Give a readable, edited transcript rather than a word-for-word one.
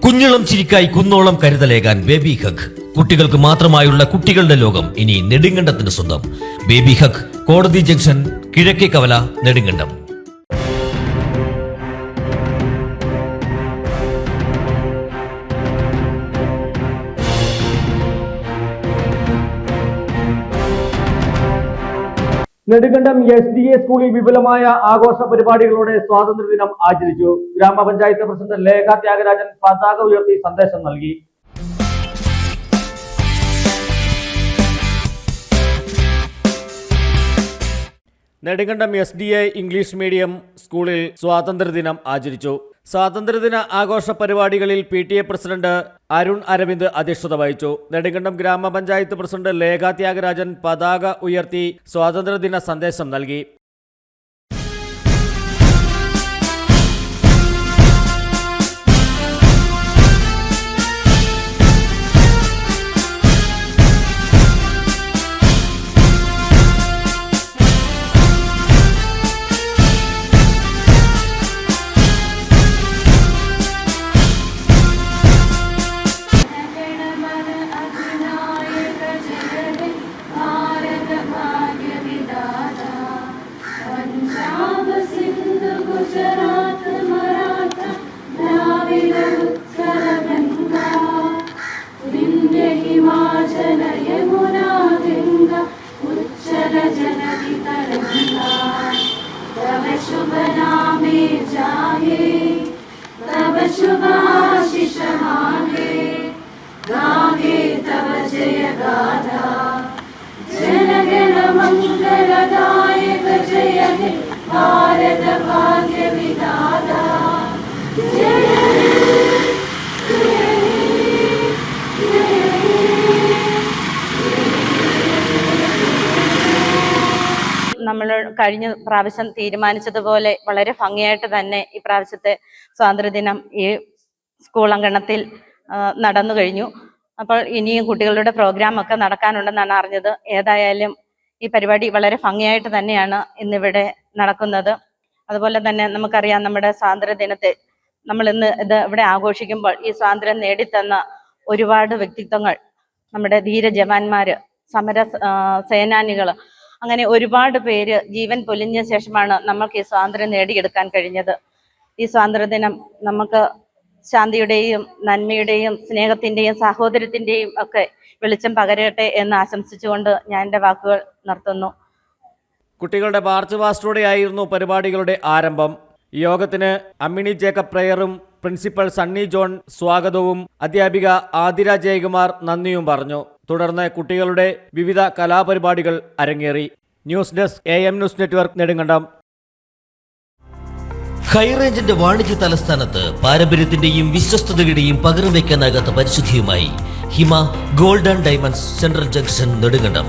കുഞ്ഞിളം ചിരിക്കായി കുന്നോളം കരുതലേകാൻ baby hug. കുട്ടികൾക്ക് മാത്രമായുള്ള കുട്ടികളുടെ ലോകം ഇനി നെടുങ്കണ്ടത്തിന് സ്വന്തം. ബേബി ഹഗ്, കോടതി ജംഗ്ഷൻ, കിഴക്കേ കവല, നെടുങ്കണ്ടം. നെടുങ്കണ്ടം SDA സ്കൂളിൽ വിപുലമായ ആഘോഷ പരിപാടികളോടെ സ്വാതന്ത്ര്യദിനം ആചരിച്ചു. ഗ്രാമപഞ്ചായത്ത് പ്രസിഡന്റ് ലേഖ ത്യാഗരാജൻ പതാക ഉയർത്തി സന്ദേശം നൽകി. നെടുങ്കണ്ടം SDA ഇംഗ്ലീഷ് മീഡിയം സ്കൂളിൽ സ്വാതന്ത്ര്യദിനം ആചരിച്ചു. സ്വാതന്ത്ര്യദിന ആഘോഷ പരിപാടികളിൽ PTA പ്രസിഡന്റ് അരുൺ അരവിന്ദ് അധ്യക്ഷത വഹിച്ചു. നെടുങ്കണ്ടം ഗ്രാമപഞ്ചായത്ത് പ്രസിഡന്റ് ലേഖ ത്യാഗരാജൻ പതാക ഉയർത്തി സ്വാതന്ത്ര്യദിന സന്ദേശം നൽകി. शुभ नामे जागे तब शुभ आशीष मांगे गावे तब जय गाथा जनगण मंगलदायक जय हे भारत भाग्य विधाता जय നമ്മൾ കഴിഞ്ഞ പ്രാവശ്യം തീരുമാനിച്ചതുപോലെ വളരെ ഭംഗിയായിട്ട് തന്നെ ഈ പ്രാവശ്യത്തെ സ്വാതന്ത്ര്യദിനം ഈ സ്കൂൾ അങ്കണത്തിൽ നടന്നു കഴിഞ്ഞു. അപ്പോൾ ഇനിയും കുട്ടികളുടെ പ്രോഗ്രാം ഒക്കെ നടക്കാനുണ്ടെന്നാണ് അറിഞ്ഞത്. ഏതായാലും ഈ പരിപാടി വളരെ ഭംഗിയായിട്ട് തന്നെയാണ് ഇന്നിവിടെ നടക്കുന്നത്. അതുപോലെ തന്നെ നമുക്കറിയാം, നമ്മുടെ സ്വാതന്ത്ര്യദിനത്തെ നമ്മൾ ഇന്ന് ഇത് ഇവിടെ ആഘോഷിക്കുമ്പോൾ ഈ സ്വാതന്ത്ര്യം നേടിത്തന്ന ഒരുപാട് വ്യക്തിത്വങ്ങൾ, നമ്മുടെ ധീര ജവാന്മാര്, സമര സേനാനികൾ, അങ്ങനെ ഒരുപാട് പേര് ജീവൻ പൊലിഞ്ഞ ശേഷമാണ് നമ്മൾക്ക് ഈ സ്വാതന്ത്ര്യം നേടിയെടുക്കാൻ കഴിഞ്ഞത്. ഈ സ്വാതന്ത്ര്യദിനം നമുക്ക് ശാന്തിയുടെയും നന്മയുടെയും സ്നേഹത്തിന്റെയും സാഹോദര്യത്തിന്റെയും ഒക്കെ വെളിച്ചം പകരട്ടെ എന്ന് ആശംസിച്ചുകൊണ്ട് ഞാൻ എൻ്റെ വാക്കുകൾ നിർത്തുന്നു. കുട്ടികളുടെ മാർച്ച് പാസ്റ്റോടെയായിരുന്നു പരിപാടികളുടെ ആരംഭം. യോഗത്തിന് അമ്മിണി ജേക്കബ് പ്രയറും പ്രിൻസിപ്പൽ സണ്ണി ജോൺ സ്വാഗതവും അധ്യാപിക ആതിര ജയകുമാർ നന്ദിയും പറഞ്ഞു. തുടർന്ന് കുട്ടികളുടെ വിവിധ കലാപരിപാടികൾ അരങ്ങേറി. News desk AM news network, Nedumkandam. ഹൈറേഞ്ചിന്റെ വാണിജ്യ തലസ്ഥാനത്ത് പാരമ്പര്യത്തിന്റെയും വിശ്വസ്തതയുടെയും പകരം വയ്ക്കാനാകാത്ത പരിശുദ്ധിയുമായി Hima gold and diamonds, central junction, Nedumkandam.